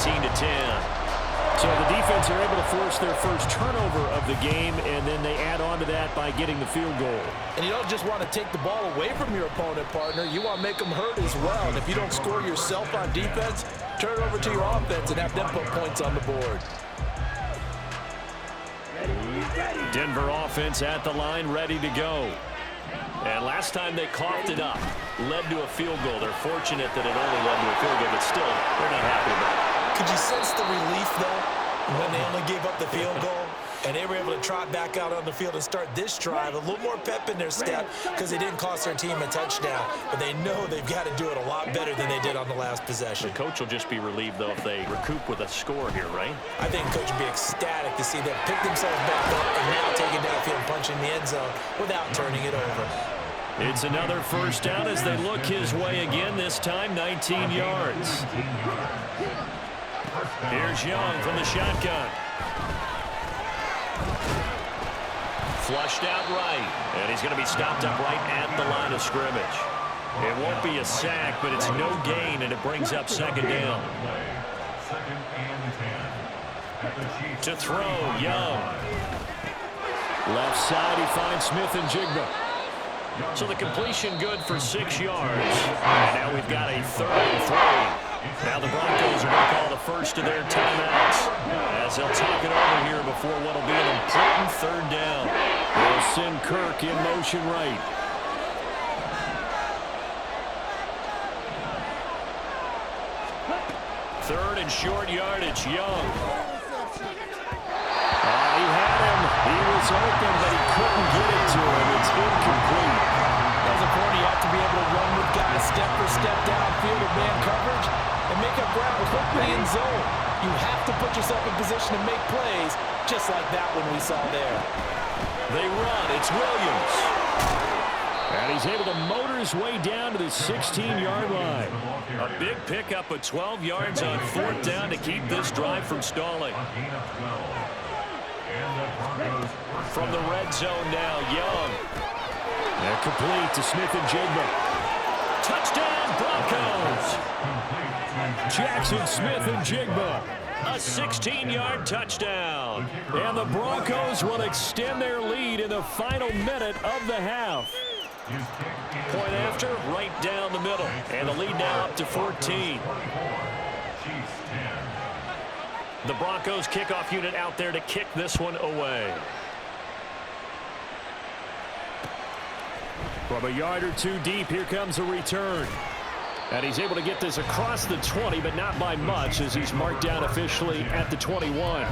19-10. So the defense are able to force their first turnover of the game, and then they add on to that by getting the field goal. And you don't just want to take the ball away from your opponent, partner. You want to make them hurt as well. And if you don't score yourself on defense, turn it over to your offense and have them put points on the board. Denver offense at the line, ready to go. And last time they coughed it up, led to a field goal. They're fortunate that it only led to a field goal, but still, they're not happy about it. Could you sense the relief, though, when they only gave up the field goal? And they were able to trot back out on the field and start this drive. A little more pep in their step because they didn't cost their team a touchdown. But they know they've got to do it a lot better than they did on the last possession. The coach will just be relieved, though, if they recoup with a score here, right? I think the coach will be ecstatic to see them pick themselves back up and now take it downfield and punch in the end zone without turning it over. It's another first down as they look his way again, this time 19 yards. Here's Young from the shotgun. Flushed out right, and he's going to be stopped up right at the line of scrimmage. It won't be a sack, but it's no gain, and it brings up second down. To throw, Young. Left side, he finds Smith and Jigba. So the completion good for 6 yards. And now we've got a 3rd and 3. Now the Broncos are going to call the first of their timeouts as they'll talk it over here before what will be an important 3rd down. They'll send Kirk in motion right. Third and short yardage, Young. He had him. He was open, but he couldn't get it to him. It's incomplete. As a corner, you have to be able to run with guys step for step downfield of man coverage and make up ground quickly in zone. You have to put yourself in position to make plays, just like that one we saw there. They run. It's Williams. And he's able to motor his way down to the 16-yard line. A big pickup of 12 yards on 4th down to keep this drive from stalling. From the red zone now, Young. And complete to Smith and Jigba. Touchdown, Broncos! Jackson Smith and Jigba. A 16-yard touchdown. And the Broncos will extend their lead in the final minute of the half. Point after, right down the middle. And the lead now up to 14. The Broncos kickoff unit out there to kick this one away. From a yard or two deep, here comes a return. And he's able to get this across the 20, but not by much, as he's marked down officially at the 21.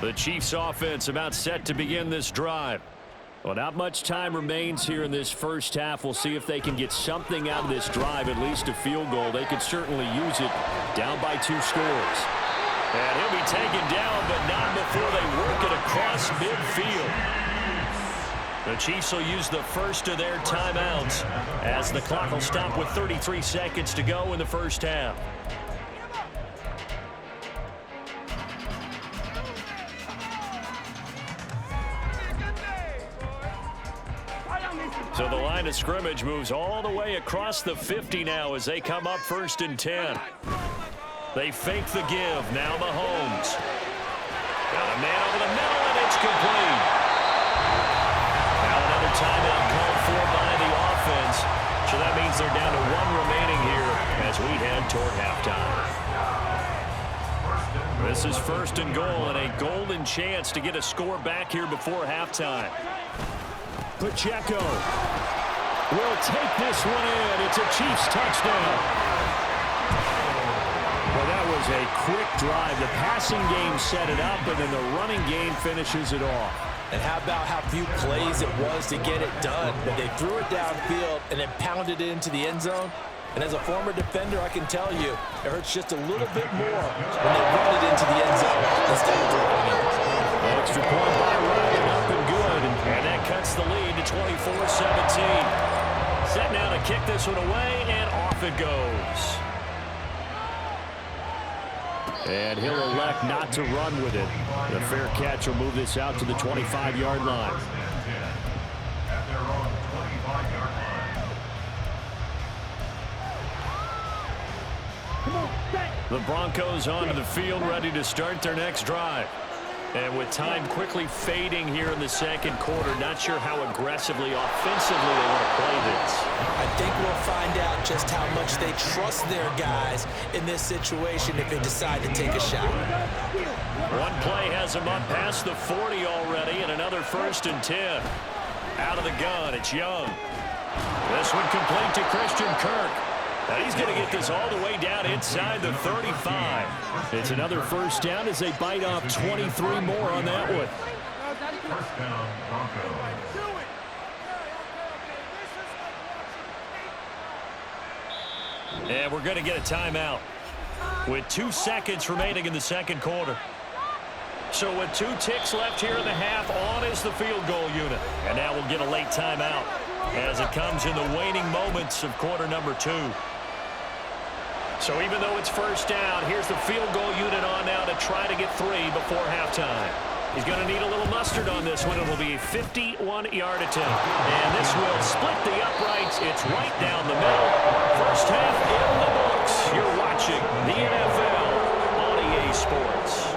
The Chiefs offense about set to begin this drive. Well, not much time remains here in this first half. We'll see if they can get something out of this drive, at least a field goal. They could certainly use it down by 2 scores. And he'll be taken down, but not before they work it across midfield. The Chiefs will use the first of their timeouts as the clock will stop with 33 seconds to go in the first half. So the line of scrimmage moves all the way across the 50 now as they come up 1st and 10. They fake the give. Now Mahomes. Got a man over the middle, and it's complete. Now another timeout called for by the offense. So that means they're down to 1 remaining here as we head toward halftime. This is 1st and goal, and a golden chance to get a score back here before halftime. Pacheco will take this one in. It's a Chiefs touchdown. Well, that was a quick drive. The passing game set it up, and then the running game finishes it off. And how about how few plays it was to get it done? But they threw it downfield and then pounded it into the end zone. And as a former defender, I can tell you, it hurts just a little bit more when they run it into the end zone instead of throwing it. Extra point by Ryan, up and good. And that cuts the lead to 24-17. Set now to kick this one away, and off it goes. And he'll elect not to run with it. The fair catch will move this out to the 25-yard line. The Broncos onto the field, ready to start their next drive. And with time quickly fading here in the second quarter, not sure how aggressively, offensively they want to play this. I think we'll find out just how much they trust their guys in this situation if they decide to take a shot. One play has them up past the 40 already, and another 1st and 10. Out of the gun, it's Young. This one complete to Christian Kirk. Now he's going to get this all the way down inside the 35. It's another 1st down as they bite off 23 more on that one. First down, Broncos. And we're going to get a timeout with 2 seconds remaining in the second quarter. So with 2 ticks left here in the half, on is the field goal unit. And now we'll get a late timeout as it comes in the waning moments of quarter number 2. So even though it's 1st down, here's the field goal unit on now to try to get 3 before halftime. He's going to need a little mustard on this one. It will be a 51-yard attempt. And this will split the uprights. It's right down the middle. First half in the books. You're watching the NFL on EA Sports.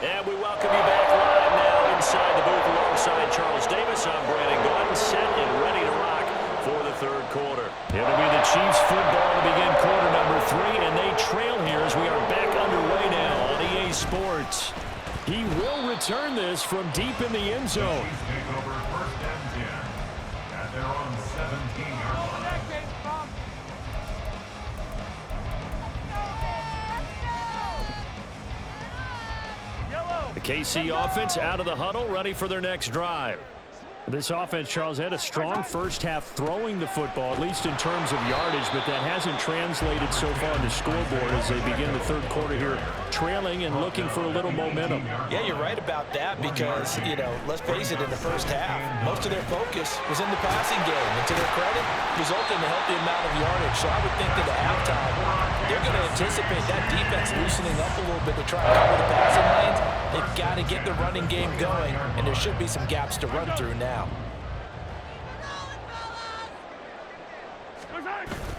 And we welcome you back live now inside the booth alongside Charles Davis. I'm Brandon Gordon, set and ready to rock for the third quarter. It'll be the Chiefs football to begin quarter number 3, and they trail here as we are back underway now on EA Sports. He will return this from deep in the end zone. Chiefs take over 1st and 10 at their own 17-yard line. The KC offense out of the huddle, ready for their next drive. This offense, Charles, had a strong first half throwing the football, at least in terms of yardage, but that hasn't translated so far on the scoreboard as they begin the third quarter here, trailing and looking for a little momentum. Yeah, you're right about that because, you know, let's face it, in the first half, most of their focus was in the passing game. And to their credit, resulted in a healthy amount of yardage. So I would think that at halftime, they're going to anticipate that defense loosening up a little bit to try and cover the passing lanes. They've got to get the running game going, and there should be some gaps to run through now.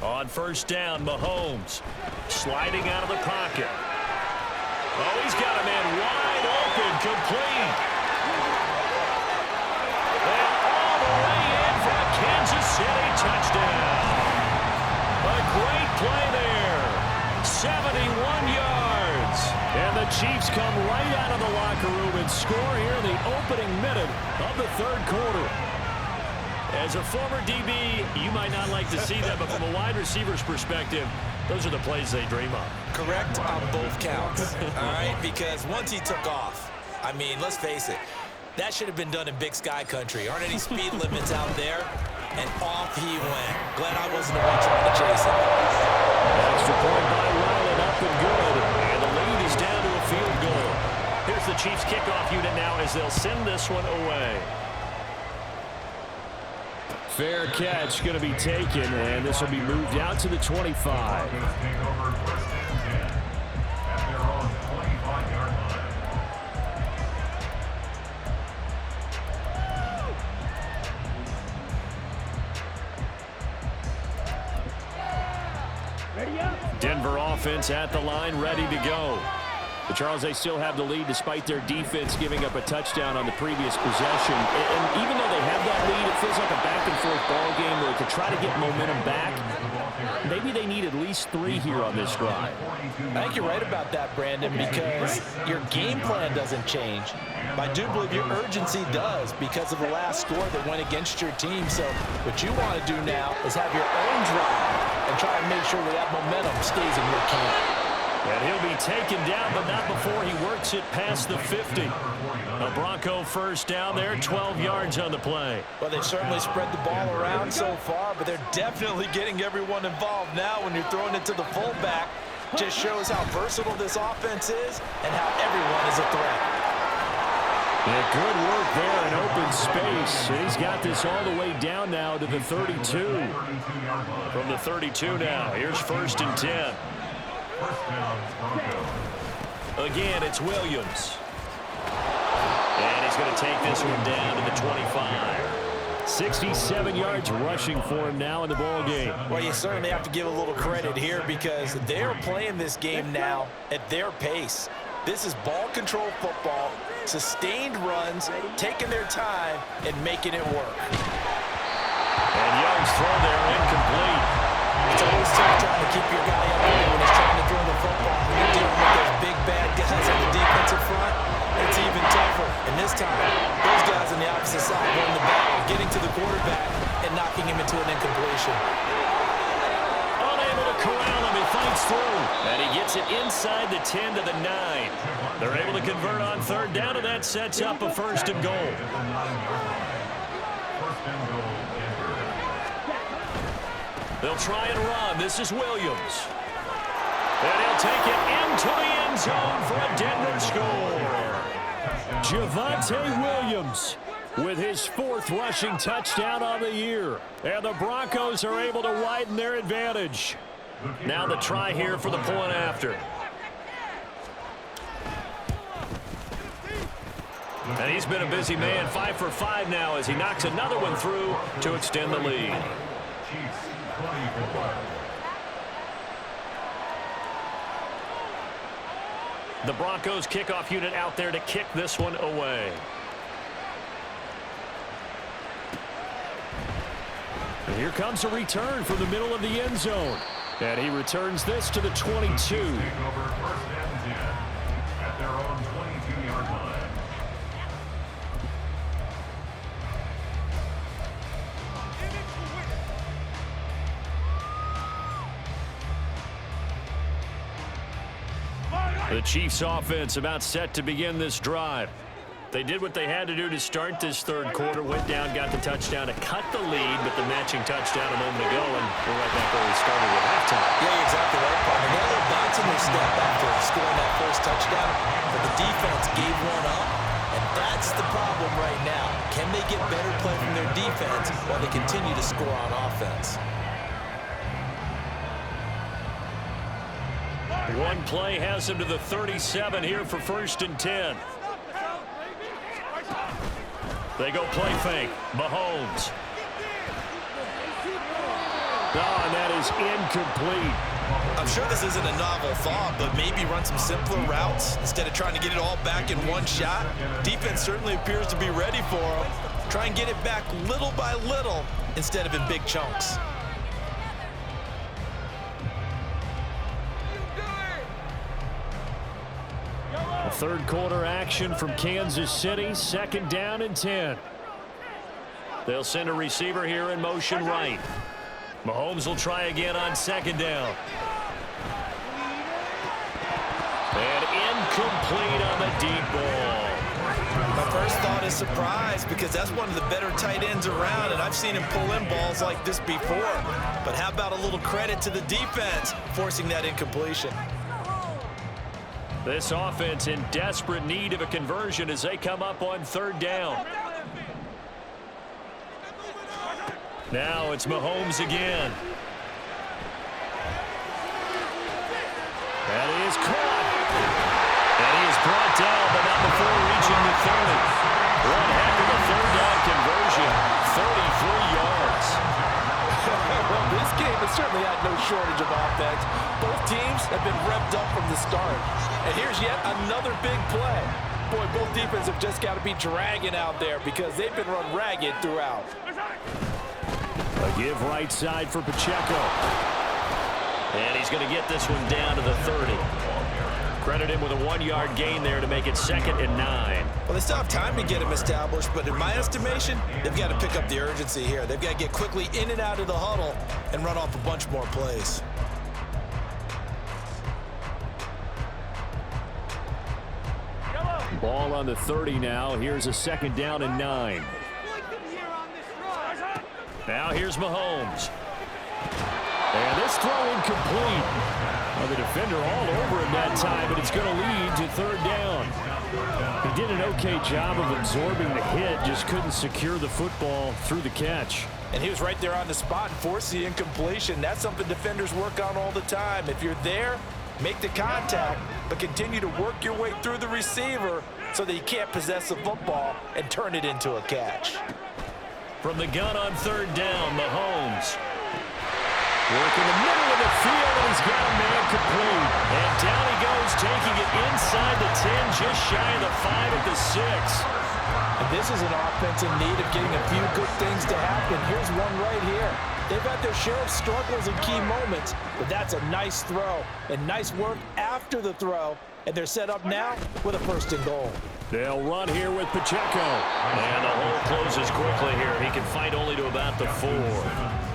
On 1st down, Mahomes sliding out of the pocket. Oh, he's got a man wide open, complete. And all the way in for a Kansas City touchdown. A great play there. 71 yards. And the Chiefs come right out of the locker room and score here in the opening minute of the third quarter. As a former DB, you might not like to see that, but from a wide receiver's perspective, those are the plays they dream of. Correct on both counts, all right? Because once he took off, I mean, let's face it, that should have been done in Big Sky Country. Aren't any speed limits out there? And off he went. Glad I wasn't the one trying to chase him. Extra point by Ryland, up and good. And the lead is down to a field goal. Here's the Chiefs kickoff unit now as they'll send this one away. Fair catch going to be taken, and this will be moved out to the 25. Broncos take over 1st and 10 at their own 25-yard line. Denver offense at the line, ready to go. But Charles, they still have the lead despite their defense giving up a touchdown on the previous possession. And even though they have that lead, it feels like a back-and-forth ball game where to try to get momentum back, maybe they need at least 3 here on this drive. I think you're right about that, Brandon, because your game plan doesn't change. I do believe your urgency does because of the last score that went against your team. So what you want to do now is have your own drive and try and make sure that that momentum stays in your camp. And he'll be taken down, but not before he works it past the 50. A Bronco 1st down there, 12 yards on the play. Well, they've certainly spread the ball around so far, but they're definitely getting everyone involved now when you're throwing it to the fullback. Just shows how versatile this offense is and how everyone is a threat. Yeah, good work there in open space. And he's got this all the way down now to the 32. From the 32 now, here's 1st and 10. Again, it's Williams. And he's going to take this one down to the 25. 67 yards rushing for him now in the ball game. Well, you certainly have to give a little credit here because they're playing this game now at their pace. This is ball control football, sustained runs, taking their time, and making it work. And Young's throw there incomplete. It's always tough trying to keep your guy up there when he's trying to throw the football. When you're dealing with those big bad guys on the defensive front, it's even tougher. And this time, those guys on the opposite side won the battle, getting to the quarterback and knocking him into an incompletion. Unable to corral him, he fights through. And he gets it inside the 10 to the 9. They're able to convert on 3rd down, and that sets up a 1st and goal. They'll try and run. This is Williams. And he'll take it into the end zone for a Denver score. Javonte Williams with his 4th rushing touchdown on the year. And the Broncos are able to widen their advantage. Now the try here for the point after. And he's been a busy man, 5 for 5 now as he knocks another one through to extend the lead. The Broncos kickoff unit out there to kick this one away. And here comes a return from the middle of the end zone. And he returns this to the 22. At their own 22-yard line. The Chiefs offense about set to begin this drive. They did what they had to do to start this 3rd quarter, went down, got the touchdown to cut the lead, but the matching touchdown a moment ago, and we're right back where we started at halftime. Yeah, you're exactly right, partner. They had a little bounce in their step after scoring that first touchdown, but the defense gave one up, and that's the problem right now. Can they get better play from their defense while they continue to score on offense? One play has him to the 37 here for 1st and 10. They go play fake. Mahomes. Oh, and that is incomplete. I'm sure this isn't a novel thought, but maybe run some simpler routes instead of trying to get it all back in one shot. Defense certainly appears to be ready for them. Try and get it back little by little instead of in big chunks. A 3rd quarter action from Kansas City. 2nd down and 10. They'll send a receiver here in motion right. Mahomes will try again on 2nd down. And incomplete on the deep ball. My first thought is surprise because that's one of the better tight ends around, and I've seen him pull in balls like this before. But how about a little credit to the defense forcing that incompletion? This offense in desperate need of a conversion as they come up on 3rd down. Now it's Mahomes again. That is caught. And he is brought down, but not before reaching the 30. One heck of a 3rd down conversion. 33 yards. Well, this game has certainly had no shortage of offense. Both teams have been revved up from the start. And here's yet another big play. Boy, both defenses have just got to be dragging out there because they've been run ragged throughout. A give right side for Pacheco. And he's going to get this one down to the 30. Credit him with a 1-yard gain there to make it 2nd and 9. Well, they still have time to get him established, but in my estimation, they've got to pick up the urgency here. They've got to get quickly in and out of the huddle and run off a bunch more plays. Ball on the 30 now. Here's a 2nd down and 9. Now here's Mahomes. And this throw incomplete. Well, the defender all over him that time, but it's going to lead to 3rd down. He did an okay job of absorbing the hit, just couldn't secure the football through the catch. And he was right there on the spot and forced the incompletion. That's something defenders work on all the time. If you're there, make the contact, but continue to work your way through the receiver so that you can't possess the football and turn it into a catch. From the gun on third down, Mahomes. Working the middle of the field, and he's got a man complete. And down he goes, taking it inside the 10, just shy of the 5 at the 6. And this is an offense in need of getting a few good things to happen. Here's one right here. They've had their share of struggles in key moments, but that's a nice throw and nice work after the throw. And they're set up now with a 1st and goal. They'll run here with Pacheco. And the hole closes quickly here. He can fight only to about the 4.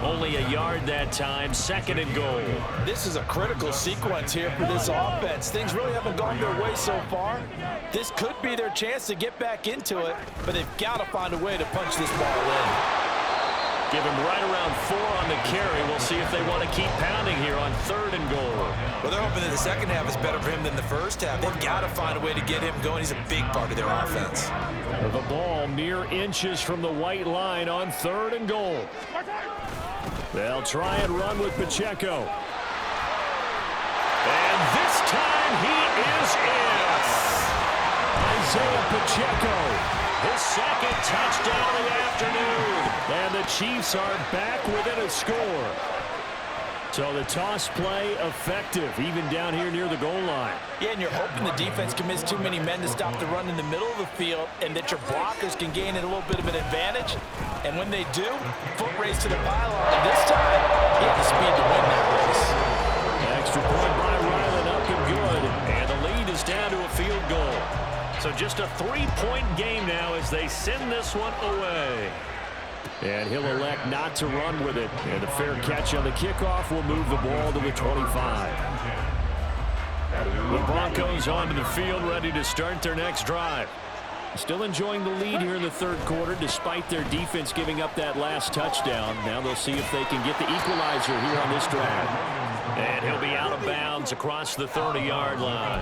Only a yard that time, 2nd and goal. This is a critical sequence here for this offense. Things really haven't gone their way so far. This could be their chance to get back into it, but they've got to find a way to punch this ball in. Give him right around 4 on the carry. We'll see if they want to keep pounding here on 3rd and goal. Well, they're hoping that the second half is better for him than the first half. They've got to find a way to get him going. He's a big part of their offense. The ball mere inches from the white line on 3rd and goal. They'll try and run with Pacheco. And this time he is in. Isaiah Pacheco. His 2nd touchdown of the afternoon. And the Chiefs are back within a score. So the toss play effective, even down here near the goal line. Yeah, and you're hoping the defense commits too many men to stop the run in the middle of the field and that your blockers can gain a little bit of an advantage. And when they do, foot race to the pylon. And this time, he had the speed to win that race. Extra point by Ryland, up and good. And the lead is down to a field goal. So just a 3-point game now as they send this one away. And he'll elect not to run with it. And the fair catch on the kickoff will move the ball to the 25. The Broncos onto the field, ready to start their next drive. Still enjoying the lead here in the 3rd quarter, despite their defense giving up that last touchdown. Now they'll see if they can get the equalizer here on this drive. And he'll be out of bounds across the 30-yard line.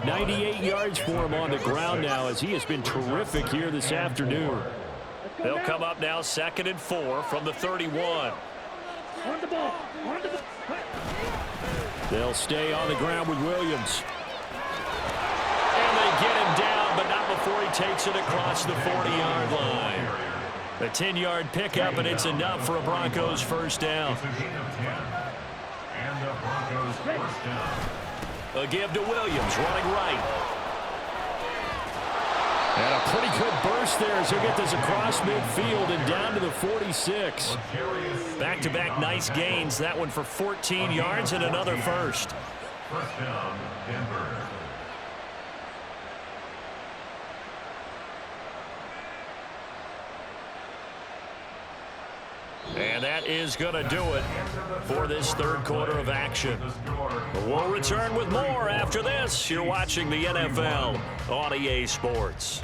98 yards for him on the ground now, as he has been terrific here this afternoon. They'll come up now 2nd and 4 from the 31. They'll stay on the ground with Williams. And they get him down, but not before he takes it across the 40-yard line. A 10-yard pickup, and it's enough for a Broncos 1st down. A give to Williams, running right. And a pretty good burst there as he'll get this across midfield and down to the 46. Back-to-back nice gains. That one for 14 yards and another 1st. 1st down, Denver. And that is going to do it for this 3rd quarter of action. We'll return with more after this. You're watching the NFL on EA Sports.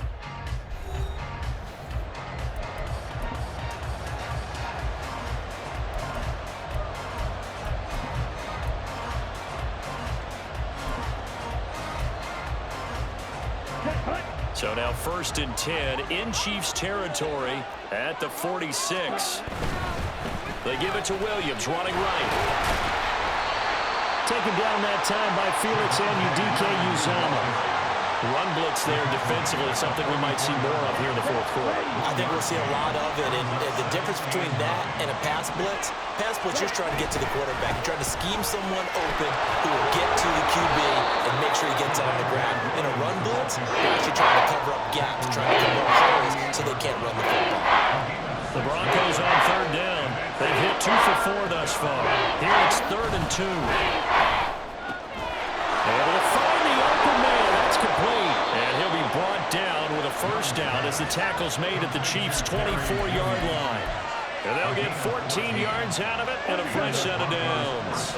So now 1st and 10 in Chiefs territory at the 46. They give it to Williams, running right. Taken down that time by Felix Anudike-Uzomah. Run blitz there defensively, something we might see more of here in the 4th quarter. I think we'll see a lot of it, and the difference between that and a pass blitz, you're trying to get to the quarterback. You're trying to scheme someone open who will get to the QB and make sure he gets it on the ground. In a run blitz, you're actually trying to cover up gaps, trying to cover up holes so they can't run the football. The Broncos on 3rd down. They've hit 2 for 4 thus far. Here it's 3rd and 2. Able to find the open man. That's complete. And he'll be brought down with a 1st down as the tackle's made at the Chiefs' 24-yard line. And they'll get 14 yards out of it and a fresh set of downs.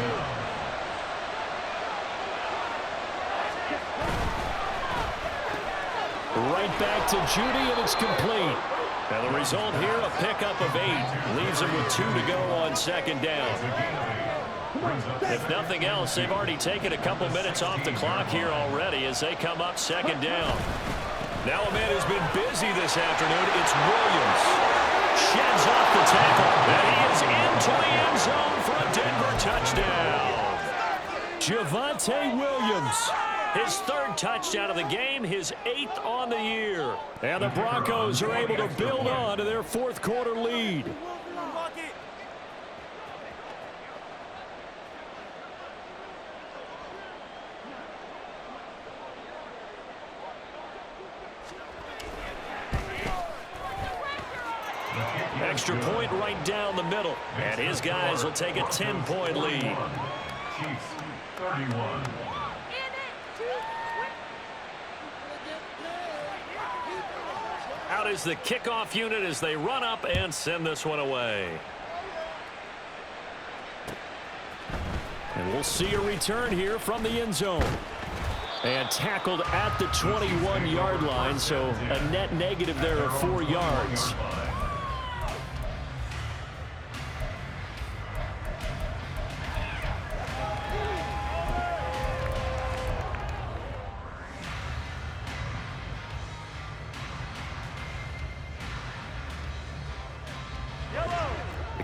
Right back to Judy, and it's complete. And the result here, a pickup of 8. Leaves him with 2 to go on 2nd down. If nothing else, they've already taken a couple minutes off the clock here already as they come up second down. Now a man who's been busy this afternoon. It's Williams. Sheds off the tackle. And he is into the end zone for a Denver touchdown. Javonte Williams. His third touchdown of the game, his 8th on the year. And the Broncos are able to build on to their fourth quarter lead. Extra point right down the middle. And his guys will take a 10-point lead. Chiefs, 31. Out is the kickoff unit as they run up and send this one away. And we'll see a return here from the end zone. And tackled at the 21-yard line, so a net negative there of 4 yards.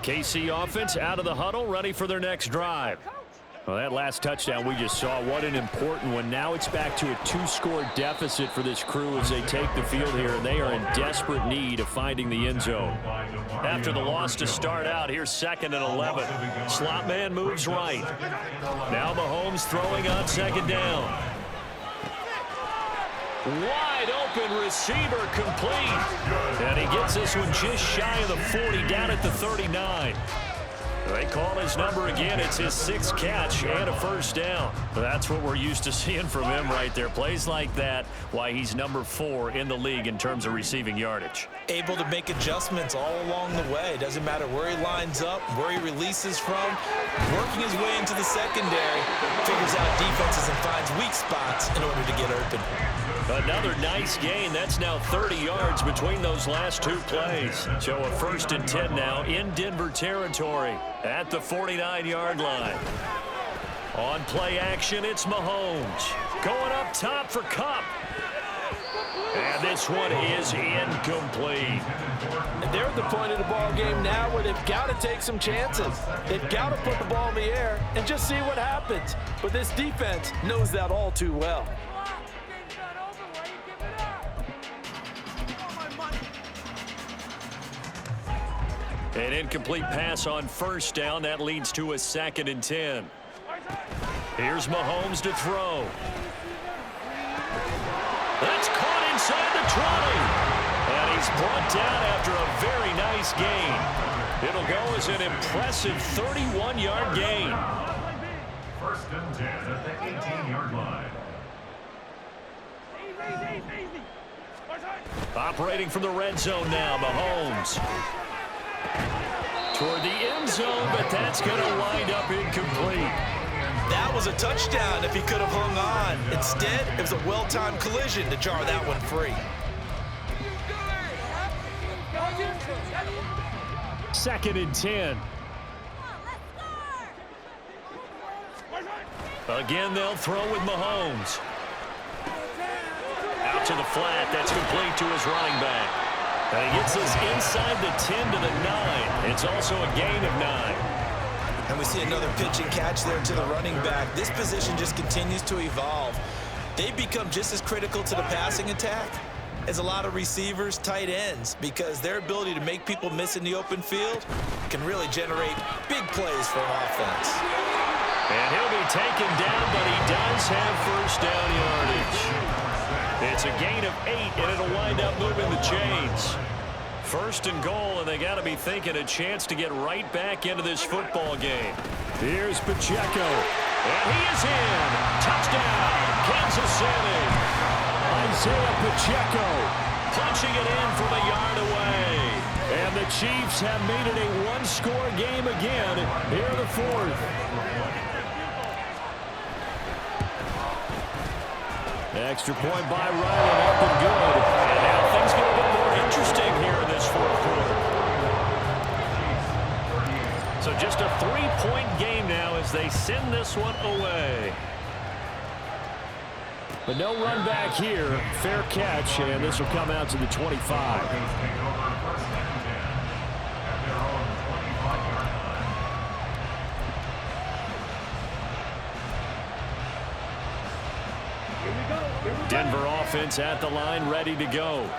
KC offense out of the huddle, ready for their next drive. Well, that last touchdown we just saw, what an important one. Now it's back to a 2-score deficit for this crew as they take the field here, and they are in desperate need of finding the end zone. After the loss to start out, here's 2nd and 11. Slot man moves right. Now Mahomes throwing on 2nd down. Wide open receiver complete. And he gets this one just shy of the 40, down at the 39. They call his number again. It's his 6th catch and a first down. That's what we're used to seeing from him right there. Plays like that, why he's number 4 in the league in terms of receiving yardage. Able to make adjustments all along the way. Doesn't matter where he lines up, where he releases from. Working his way into the secondary. Figures out defenses and finds weak spots in order to get open. Another nice gain. That's now 30 yards between those last 2 plays. So a 1st and 10 now in Denver territory at the 49-yard line. On play action, it's Mahomes. Going up top for Kupp. And this one is incomplete. And they're at the point of the ball game now where they've got to take some chances. They've got to put the ball in the air and just see what happens. But this defense knows that all too well. An incomplete pass on 1st down. That leads to a 2nd and 10. Here's Mahomes to throw. That's caught inside the 20. And he's brought down after a very nice gain. It'll go as an impressive 31-yard gain. 1st and 10 at the 18-yard line. Operating from the red zone now, Mahomes. Toward the end zone, but that's going to wind up incomplete. That was a touchdown if he could have hung on. Instead, it was a well-timed collision to jar that one free. 2nd and 10. Again, they'll throw with Mahomes. Out to the flat. That's complete to his running back. And he gets this inside the 10 to the 9. It's also a gain of 9. And we see another pitch and catch there to the running back. This position just continues to evolve. They've become just as critical to the passing attack as a lot of receivers, tight ends, because their ability to make people miss in the open field can really generate big plays for an offense. And he'll be taken down, but he does have first down yardage. It's a gain of 8, and it'll wind up moving the chains. 1st and goal, and they got to be thinking a chance to get right back into this football game. Here's Pacheco, and he is in. Touchdown, Kansas City. Isaiah Pacheco punching it in from a yard away. And the Chiefs have made it a 1-score game again here in the 4th. Extra point by Ryland, up and good. And now things get a bit more interesting here in this 4th quarter. So So just a 3-point game now as they send this one away. But no run back here. Fair catch, and this will come out to the 25. Take over 1st and 10 at their own 25-yard line. Denver offense at the line, ready to go.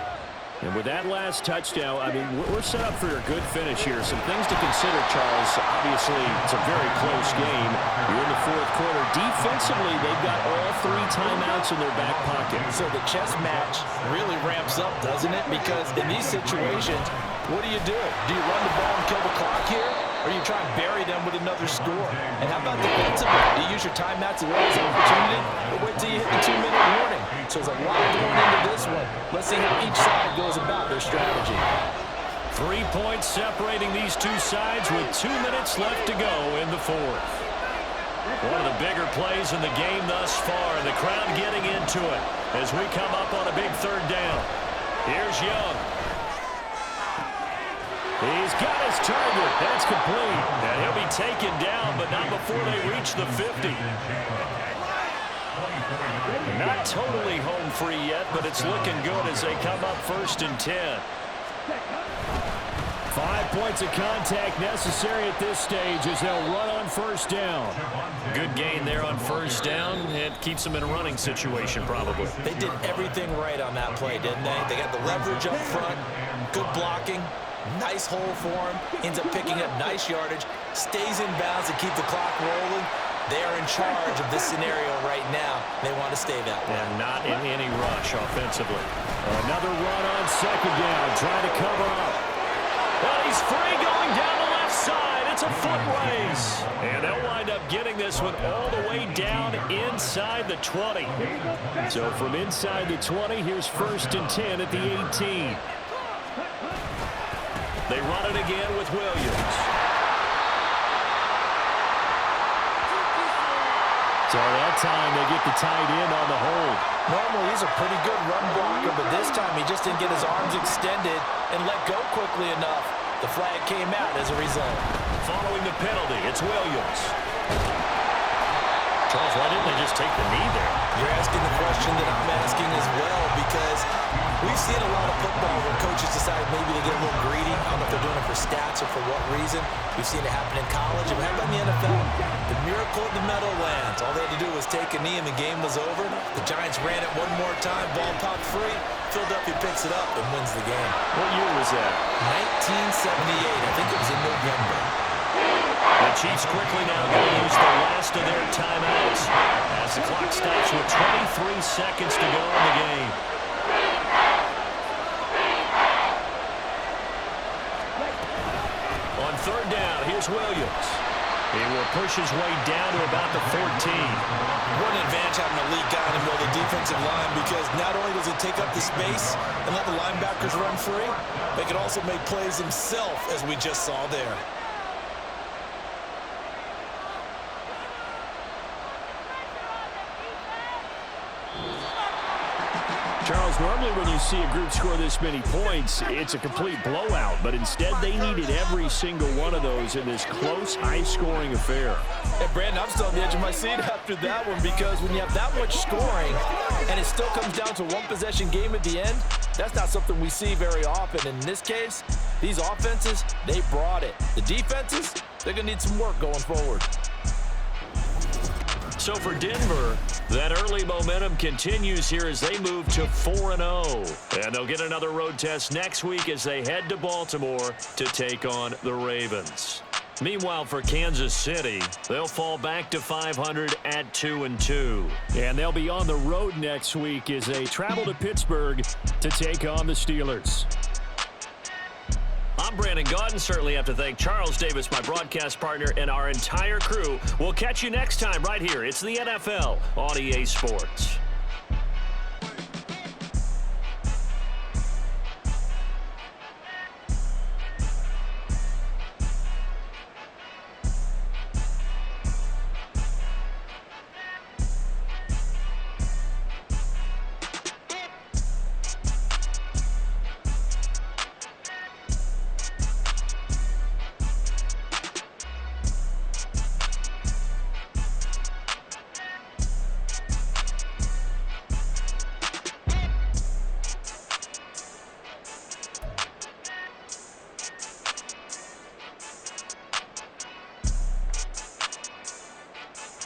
And with that last touchdown, I mean, we're set up for a good finish here. Some things to consider, Charles. Obviously, it's a very close game. You're in the fourth quarter. Defensively, they've got all 3 timeouts in their back pocket. So the chess match really ramps up, doesn't it? Because in these situations, what do? Do you run the ball and kill the clock here? Or you try and bury them with another score? And how about defensively? Do you use your timeouts as well as an opportunity? Or wait till you hit the 2-minute warning? So there's a lot going into this one. Let's see how each side goes about their strategy. 3 points separating these two sides with 2 minutes left to go in the fourth. One of the bigger plays in the game thus far, and the crowd getting into it as we come up on a big 3rd down. Here's Young. He's got his target. That's complete. And he'll be taken down, but not before they reach the 50. Not totally home free yet, but it's looking good as they come up 1st and 10. 5 points of contact necessary at this stage as they'll run on 1st down. Good gain there on 1st down. It keeps them in a running situation probably. They did everything right on that play, didn't they? They got the leverage up front, good blocking, nice hole for him, ends up picking up nice yardage, stays in bounds to keep the clock rolling. They are in charge of this scenario right now. They want to stay that way. And not in any rush offensively. Another run on 2nd down, trying to cover up. Well, he's free going down the left side. It's a foot race. And they'll wind up getting this one all the way down inside the 20. So from inside the 20, here's 1st and 10 at the 18. They run it again with Williams. So that time they get the tight end on the hold. Normally he's a pretty good run blocker, but this time he just didn't get his arms extended and let go quickly enough. The flag came out as a result. Following the penalty, it's Williams. Charles, why didn't they just take the knee there? You're asking the question that I'm asking as well, because we've seen a lot of football where coaches decide maybe they get a little greedy. I don't know if they're doing it for stats or for what reason. We've seen it happen in college. And how about in the NFL? The miracle of the Meadowlands. All they had to do was take a knee and the game was over. The Giants ran it one more time. Ball popped free. Philadelphia picks it up and wins the game. What year was that? 1978. I think it was in November. The Chiefs quickly now going to use the last of their timeouts as the clock stops with 23 seconds to go in the game. On 3rd down, here's Williams. He will push his way down to about the 14. What an advantage having an elite guy in the middle of the defensive line, because not only does he take up the space and let the linebackers run free, they can also make plays himself, as we just saw there. Charles, normally when you see a group score this many points, it's a complete blowout. But instead, they needed every single one of those in this close, high-scoring affair. Hey, Brandon, I'm still on the edge of my seat after that one, because when you have that much scoring and it still comes down to a one-possession game at the end, that's not something we see very often. And in this case, these offenses, they brought it. The defenses, they're going to need some work going forward. So for Denver, that early momentum continues here as they move to 4-0. And they'll get another road test next week as they head to Baltimore to take on the Ravens. Meanwhile, for Kansas City, they'll fall back to 500 at 2-2. And they'll be on the road next week as they travel to Pittsburgh to take on the Steelers. I'm Brandon Gaudin. Certainly have to thank Charles Davis, my broadcast partner, and our entire crew. We'll catch you next time right here. It's the NFL on EA Sports.